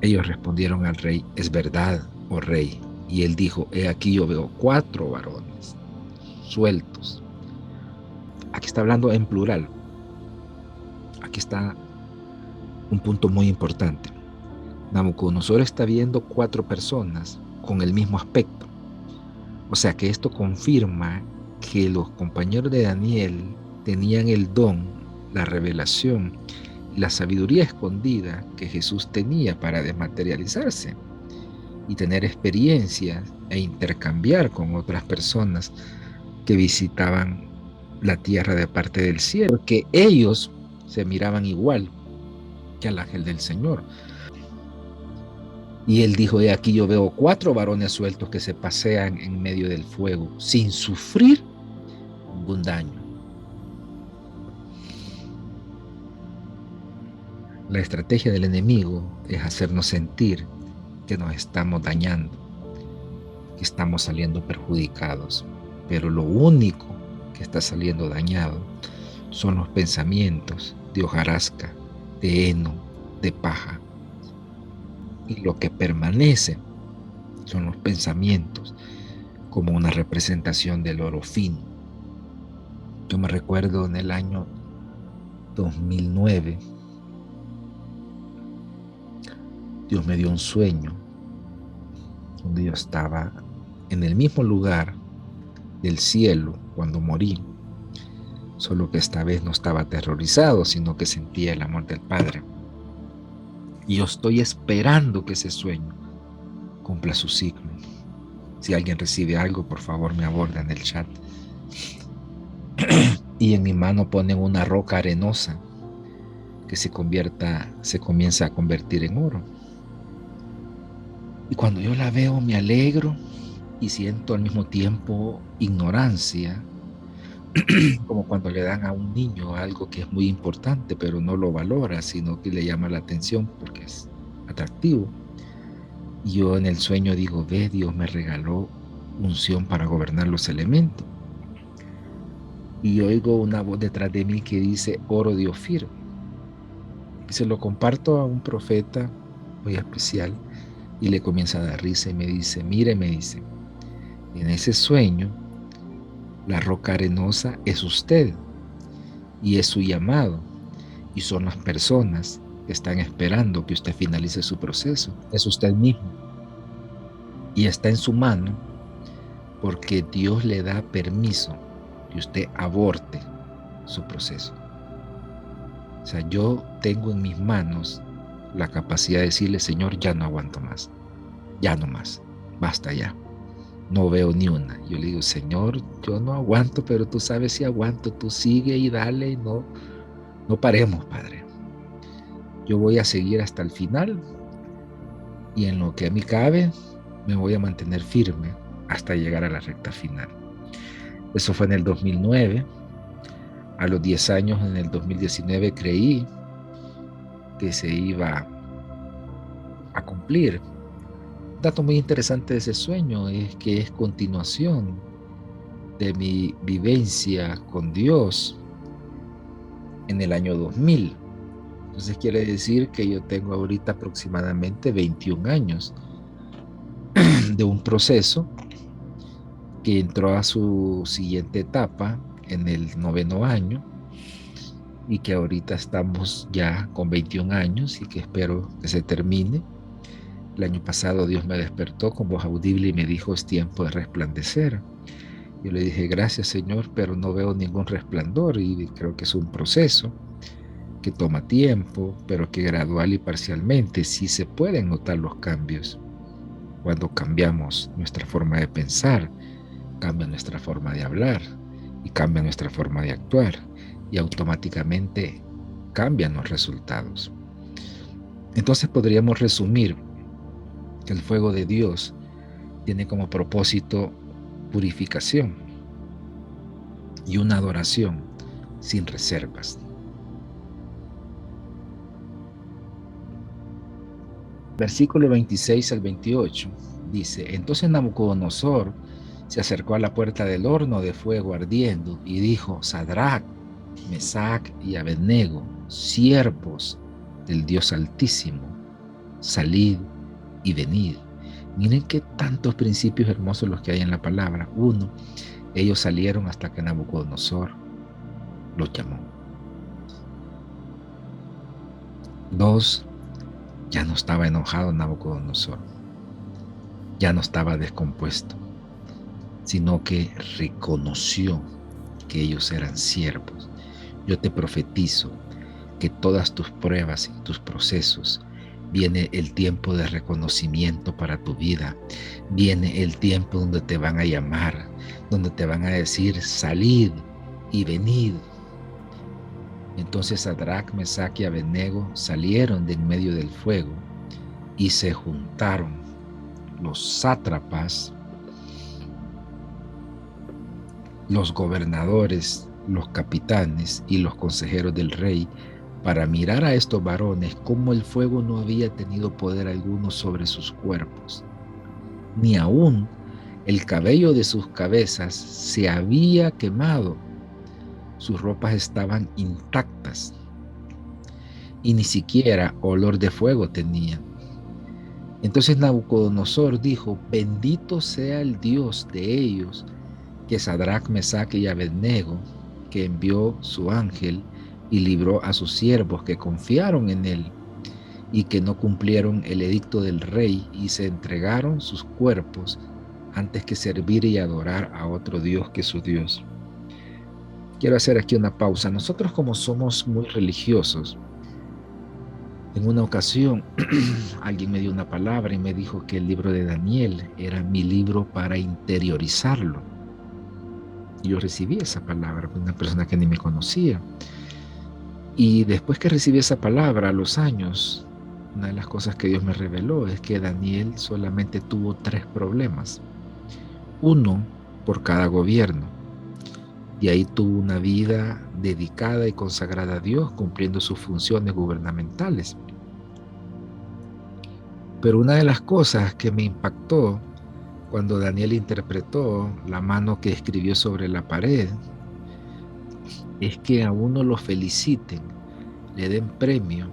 Ellos respondieron al rey: es verdad, oh rey. Y él dijo: he aquí yo veo 4 varones sueltos. Aquí está hablando en plural. Aquí está un punto muy importante. Nabucodonosor está viendo 4 personas con el mismo aspecto. O sea que esto confirma que los compañeros de Daniel tenían el don, la revelación y la sabiduría escondida que Jesús tenía para desmaterializarse y tener experiencias e intercambiar con otras personas que visitaban la tierra de parte del cielo, porque ellos se miraban igual que al ángel del Señor. Y él dijo: he aquí yo veo 4 varones sueltos que se pasean en medio del fuego sin sufrir ningún daño. La estrategia del enemigo es hacernos sentir que nos estamos dañando, que estamos saliendo perjudicados, pero lo único que está saliendo dañado son los pensamientos de hojarasca, de heno, de paja. Y lo que permanece son los pensamientos como una representación del oro fino. Yo me recuerdo en el año 2009, Dios me dio un sueño donde yo estaba en el mismo lugar del cielo cuando morí, solo que esta vez no estaba aterrorizado, sino que sentía el amor del Padre. Y yo estoy esperando que ese sueño cumpla su ciclo. Si alguien recibe algo, por favor me aborda en el chat. Y en mi mano ponen una roca arenosa que se comienza a convertir en oro. Y cuando yo la veo me alegro y siento al mismo tiempo ignorancia, como cuando le dan a un niño algo que es muy importante, pero no lo valora, sino que le llama la atención porque es atractivo. Y yo en el sueño digo: ve, Dios me regaló unción para gobernar los elementos. Y oigo una voz detrás de mí que dice: oro de Ofir. Y se lo comparto a un profeta muy especial y le comienza a dar risa y me dice: mire, me dice, en ese sueño la roca arenosa es usted y es su llamado y son las personas que están esperando que usted finalice su proceso. Es usted mismo y está en su mano porque Dios le da permiso que usted aborte su proceso. O sea, yo tengo en mis manos la capacidad de decirle: Señor, ya no aguanto más, ya no más, basta ya, no veo ni una. Yo le digo: Señor, yo no aguanto, pero tú sabes si aguanto, tú sigue y dale y no paremos, Padre. Yo voy a seguir hasta el final y en lo que a mí cabe me voy a mantener firme hasta llegar a la recta final. Eso fue en el 2009. A los 10 años, en el 2019, creí que se iba a cumplir. Un dato muy interesante de ese sueño es que es continuación de mi vivencia con Dios en el año 2000. Entonces quiere decir que yo tengo ahorita aproximadamente 21 años de un proceso que entró a su siguiente etapa en el 9º año y que ahorita estamos ya con 21 años y que espero que se termine. El año pasado Dios me despertó con voz audible y me dijo: es tiempo de resplandecer. Yo le dije: gracias, Señor, pero no veo ningún resplandor y creo que es un proceso que toma tiempo, pero que gradual y parcialmente sí se pueden notar los cambios. Cuando cambiamos nuestra forma de pensar, cambia nuestra forma de hablar y cambia nuestra forma de actuar y automáticamente cambian los resultados. Entonces podríamos resumir que el fuego de Dios tiene como propósito purificación y una adoración sin reservas. Versículo 26 al 28 Dice, entonces Nabucodonosor se acercó a la puerta del horno de fuego ardiendo y dijo, Sadrach, Mesach y Abednego, siervos del Dios Altísimo, salid y venid. Miren qué tantos principios hermosos los que hay en la palabra. Uno, ellos salieron hasta que Nabucodonosor los llamó. Dos, ya no estaba enojado Nabucodonosor, ya no estaba descompuesto, sino que reconoció que ellos eran siervos. Yo te profetizo que todas tus pruebas y tus procesos, viene el tiempo de reconocimiento para tu vida, viene el tiempo donde te van a llamar, donde te van a decir, salid y venid. Entonces Sadrach, Mesach y Abednego salieron de en medio del fuego y se juntaron los sátrapas, los gobernadores, los capitanes y los consejeros del rey para mirar a estos varones cómo el fuego no había tenido poder alguno sobre sus cuerpos, ni aún el cabello de sus cabezas se había quemado. Sus ropas estaban intactas y ni siquiera olor de fuego tenían. Entonces Nabucodonosor dijo, bendito sea el Dios de ellos, que Sadrach, Mesach y Abednego, que envió su ángel y libró a sus siervos que confiaron en él y que no cumplieron el edicto del rey y se entregaron sus cuerpos antes que servir y adorar a otro Dios que su Dios. Quiero hacer aquí una pausa. Nosotros, como somos muy religiosos, en una ocasión alguien me dio una palabra y me dijo que el libro de Daniel era mi libro para interiorizarlo. Y yo recibí esa palabra de una persona que ni me conocía. Y después que recibí esa palabra, a los años, una de las cosas que Dios me reveló es que Daniel solamente tuvo 3 problemas. Uno por cada gobierno. Y ahí tuvo una vida dedicada y consagrada a Dios, cumpliendo sus funciones gubernamentales. Pero una de las cosas que me impactó cuando Daniel interpretó la mano que escribió sobre la pared es que a uno lo feliciten, le den premio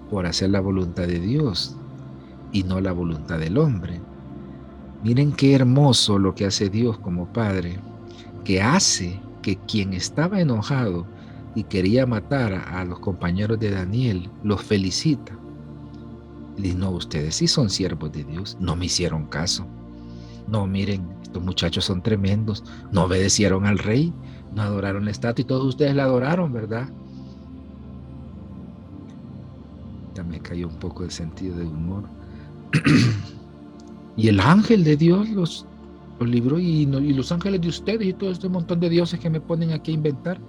por hacer la voluntad de Dios y no la voluntad del hombre. Miren qué hermoso lo que hace Dios como Padre, que hace que quien estaba enojado y quería matar a los compañeros de Daniel, los felicita. Y dice, no, ustedes sí son siervos de Dios, no me hicieron caso. No, miren, estos muchachos son tremendos, no obedecieron al rey, no adoraron la estatua y todos ustedes la adoraron, ¿verdad? Ya me cayó un poco de sentido de humor. Y el ángel de Dios los libró y los ángeles de ustedes y todo este montón de dioses que me ponen aquí a inventar.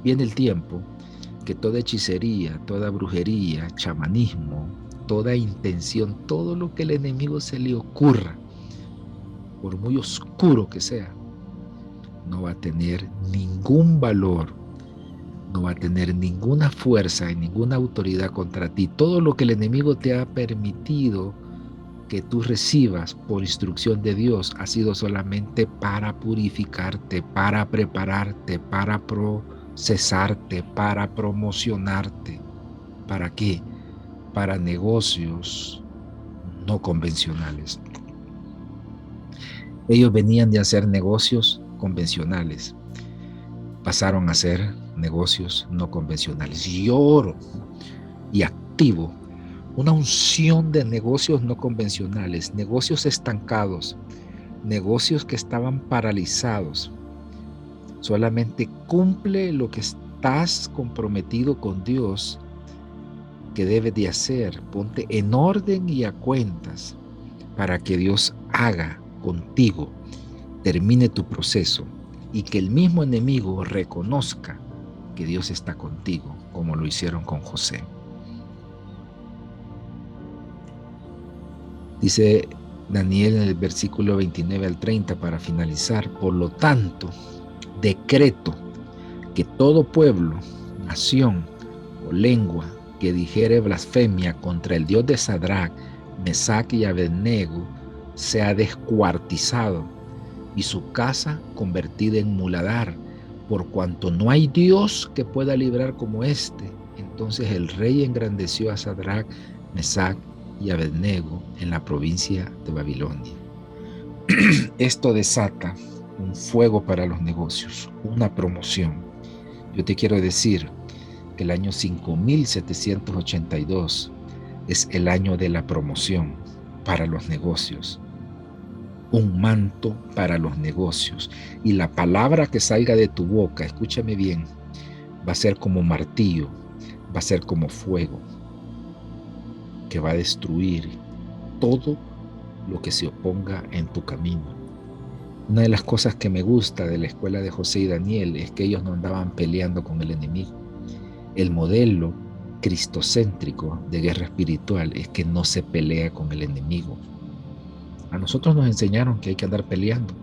Viene el tiempo que toda hechicería, toda brujería, chamanismo, toda intención, todo lo que el enemigo se le ocurra, por muy oscuro que sea, no va a tener ningún valor, no va a tener ninguna fuerza y ninguna autoridad contra ti. Todo lo que el enemigo te ha permitido que tú recibas por instrucción de Dios ha sido solamente para purificarte, para prepararte, para procesarte, para promocionarte. ¿Para qué? Para negocios no convencionales. Ellos venían de hacer negocios convencionales, pasaron a hacer negocios no convencionales. Y yo oro y activo una unción de negocios no convencionales, negocios estancados, negocios que estaban paralizados. Solamente cumple lo que estás comprometido con Dios que debes de hacer. Ponte en orden y a cuentas para que Dios haga contigo, termine tu proceso y que el mismo enemigo reconozca que Dios está contigo, como lo hicieron con José. Dice Daniel en el versículo 29 al 30 para finalizar, por lo tanto, decreto que todo pueblo, nación o lengua que dijere blasfemia contra el Dios de Sadrach, Mesach y Abednego sea descuartizado y su casa convertida en muladar, por cuanto no hay Dios que pueda librar como éste. Entonces el rey engrandeció a Sadrach, Mesach y Abednego en la provincia de Babilonia. Esto desata un fuego para los negocios, una promoción. Yo te quiero decir que el año 5782 es el año de la promoción para los negocios. Un manto para los negocios. Y la palabra que salga de tu boca, escúchame bien, va a ser como martillo, va a ser como fuego, que va a destruir todo lo que se oponga en tu camino. Una de las cosas que me gusta de la escuela de José y Daniel es que ellos no andaban peleando con el enemigo. El modelo cristocéntrico de guerra espiritual es que no se pelea con el enemigo. A nosotros nos enseñaron que hay que andar peleando.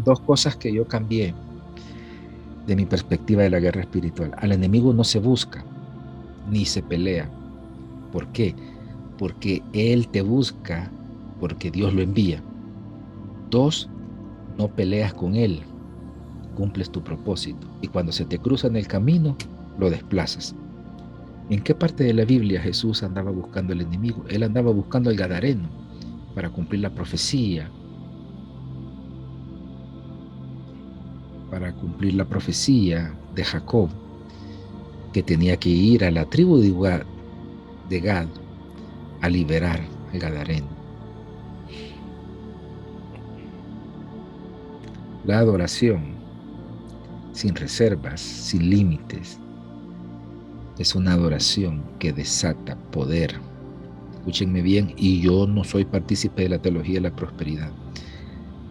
Dos cosas que yo cambié de mi perspectiva de la guerra espiritual. Al enemigo no se busca, ni se pelea. ¿Por qué? Porque él te busca porque Dios lo envía. Dos, no peleas con él, cumples tu propósito. Y cuando se te cruza en el camino, lo desplazas. ¿En qué parte de la Biblia Jesús andaba buscando al enemigo? Él andaba buscando al gadareno para cumplir la profecía. Para cumplir la profecía de Jacob, que tenía que ir a la tribu de Gad a liberar al gadareno. La adoración, sin reservas, sin límites, es una adoración que desata poder. Escúchenme bien, y yo no soy partícipe de la teología de la prosperidad.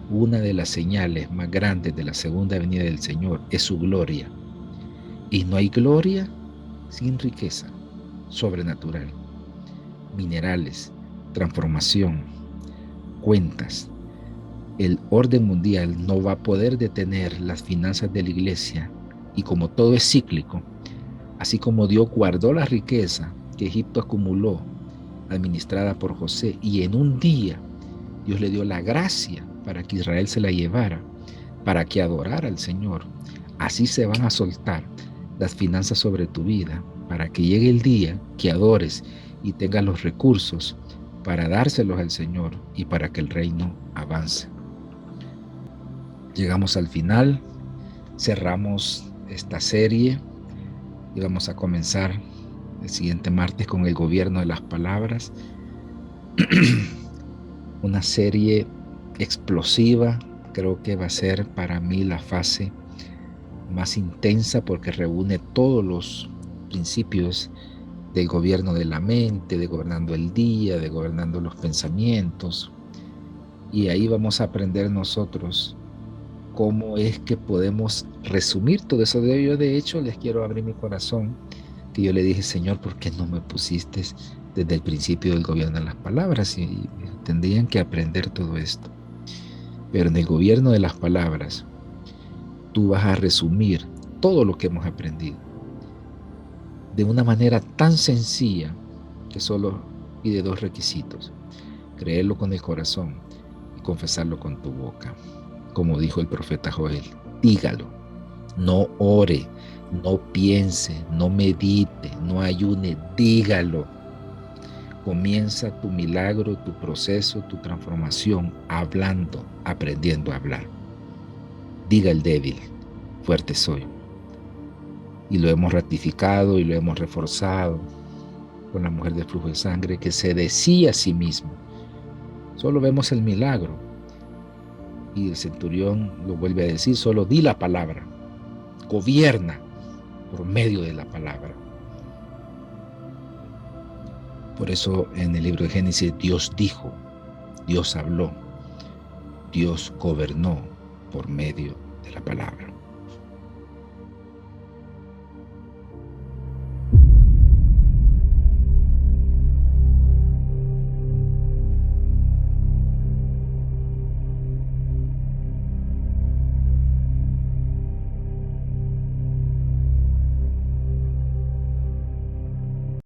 Una de las señales más grandes de la segunda venida del Señor es su gloria. Y no hay gloria sin riqueza sobrenatural, minerales, transformación, cuentas. El orden mundial no va a poder detener las finanzas de la iglesia, y como todo es cíclico, así como Dios guardó la riqueza que Egipto acumuló, administrada por José, y en un día Dios le dio la gracia para que Israel se la llevara, para que adorara al Señor, así se van a soltar las finanzas sobre tu vida, para que llegue el día que adores y tengas los recursos para dárselos al Señor y para que el reino avance. Llegamos al final, cerramos esta serie y vamos a comenzar el siguiente martes con el gobierno de las palabras. Una serie explosiva, creo que va a ser para mí la fase más intensa porque reúne todos los principios del gobierno de la mente, de gobernando el día, de gobernando los pensamientos. Y ahí vamos a aprender nosotros cómo es que podemos resumir todo eso. Yo de hecho les quiero abrir mi corazón, que yo le dije, Señor, ¿por qué no me pusiste desde el principio del gobierno de las palabras? Y tendrían que aprender todo esto. Pero en el gobierno de las palabras, tú vas a resumir todo lo que hemos aprendido de una manera tan sencilla que solo pide dos requisitos: creerlo con el corazón y confesarlo con tu boca. Como dijo el profeta Joel, dígalo, no ore, no piense, no medite, no ayune, dígalo. Comienza tu milagro, tu proceso, tu transformación hablando, aprendiendo a hablar. Diga el débil, fuerte soy. Y lo hemos ratificado y lo hemos reforzado con la mujer de flujo de sangre que se decía a sí mismo. Solo vemos el milagro. Y el centurión lo vuelve a decir, solo di la palabra, gobierna por medio de la palabra. Por eso en el libro de Génesis Dios dijo, Dios habló, Dios gobernó por medio de la palabra.